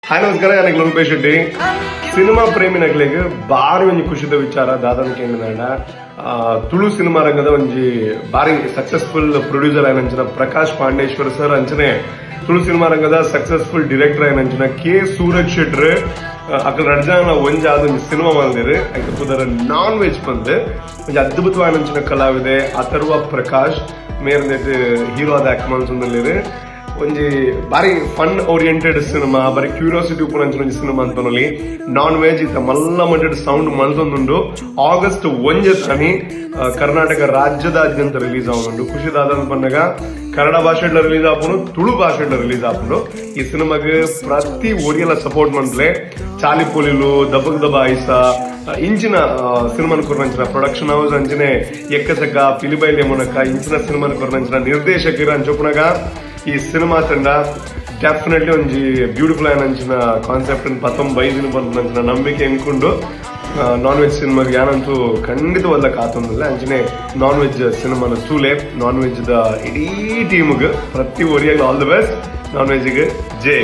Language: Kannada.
ಹಾಯ್ ನಮಸ್ಕಾರ, ನನಗೆ Roopesh shetty. ಸಿನಿಮಾ ಪ್ರೇಮಿನಗಳಿಗೆ ಬಾರಿ ಒಂಜಿ ಖುಷಿದ ವಿಚಾರ ದಾದಾನಿಕೆ ತುಳು ಸಿನಿಮಾ ರಂಗದ ಒಂಜಿ ಬಾರಿ ಸಕ್ಸಸ್ಫುಲ್ ಪ್ರೊಡ್ಯೂಸರ್ ಆಯ್ನಂಚಿನ ಪ್ರಕಾಶ್ ಪಾಂಡೇಶ್ವರ್ ಸರ್ ಅಂಚನೆ ತುಳು ಸಿನಿಮಾ ರಂಗದ ಸಕ್ಸಸ್ಫುಲ್ ಡೈರೆಕ್ಟರ್ ಆಯ್ನಂಚಿನ ಕೆ ಸೂರಜ್ ಶೆಟ್ರ್ ಅక్కడ ನಡ್ಜಾನ ಒಂಜಾದ ಸಿನಿಮಾ ಬಂದಿರು ಐತೆ ಪುದರ ನಾನ್ ವೆಜ್ ಬಂದು ಒಂಜಿ ಅದ್ಭುತವಾದ ಕಲಾವಿದೆ ಅಥರ್ವ ಪ್ರಕಾಶ್ ಮೇರ್ನೆಟ್ ಹೀರೋ ಆದ ಆಕ್ಟ್ ಮನ್ಸೊಂದಿರು ಒಂಜಿ ಬಾರಿ ಫನ್ ಓರಿಯೆಂಟೆಡ್ ಸಿನಿಮಾ ಬಾರಿ ಕ್ಯೂರಿಯಾಸಿಟಿ ಉಪನಂಚಿನ ಒಂಜಿ ಸಿನಿಮಾ ಅಂತನೊಲಿ ನಾನ್ ವೆಜ್ ಇತ್ತ ಮಲ್ಲ ಮಟ್ಟದ ಸೌಂಡ್ ಮಲ್ತೊಂದುಂಡು ಆಗಸ್ಟ್ 1 ತಾನಿ ಕರ್ನಾಟಕ ರಾಜ್ಯದಾದ್ಯಂತ ರಿಲೀಸ್ ಆಗುಂಡು ಖುಷಿದಾದ ಪಂಡಗ ಕನ್ನಡ ಭಾಷೆಡ್ಲ ರಿಲೀಸ್ ಆಪುಂಡು ತುಳು ಭಾಷೆಡ್ಲ ರಿಲೀಸ್ ಆಪುಂಡು ಈ ಸಿನಿಮಾಗೆ ಪ್ರತಿ ಒರಿಯಲ ಸಪೋರ್ಟ್ ಮಂತ್ಲೆ ಚಾಲಿ ಪೊಲಿಲು ದಬ್ಬಗ್ ದಬ ಐಸ ಇಂಚಿನ ಸಿನಿಮಾನ ಕೊರ್ನಂಚಿನ ಪ್ರೊಡಕ್ಷನ್ ಹೌಸ್ ಅಂಚನೆ ಎಕ್ಕಸಕ ಪಿಲಿಬೈಲೆ ಮೂಲಕ ಇಂಚಿನ ಸಿನಿಮಾನ ಕೊರ್ನಂಚಿನ ನಿರ್ದೇಶಕರು ಅಂಚೊಪ್ಪುನಗ ಈ ಸಿನಿಮಾ ತಂಡ ಡೆಫಿನೆಟ್ಲಿ ಒಂಜಿ ಬ್ಯೂಟಿಫುಲ್ ಆಯ್ನಂಚಿನ ಕಾನ್ಸೆಪ್ಟ್ ಪತ್ತೊಂಬೈದಿನ ಬಂದಂಚಿನ ನಂಬಿಕೆ ಎನ್ಕೊಂಡು ನಾನ್ ವೆಜ್ ಸಿನಿಮಾಗೆ ಯಾನಂತೂ ಖಂಡಿತ ಒಲ್ಲ ಕಾತೊಂದಿಲ್ಲ ಅಂಚನೆ ನಾನ್ ವೆಜ್ ಸಿನಿಮಾನ ತೂಲೆ ನಾನ್ ವೆಜ್ ದ ಇಡೀ ಟೀಮ್ಗೆ ಪ್ರತಿ ಒರಿಯಾಗ ಆಲ್ ದಿ ಬೆಸ್ಟ್ ನಾನ್ ವೆಜ್ಗೆ ಜೈ.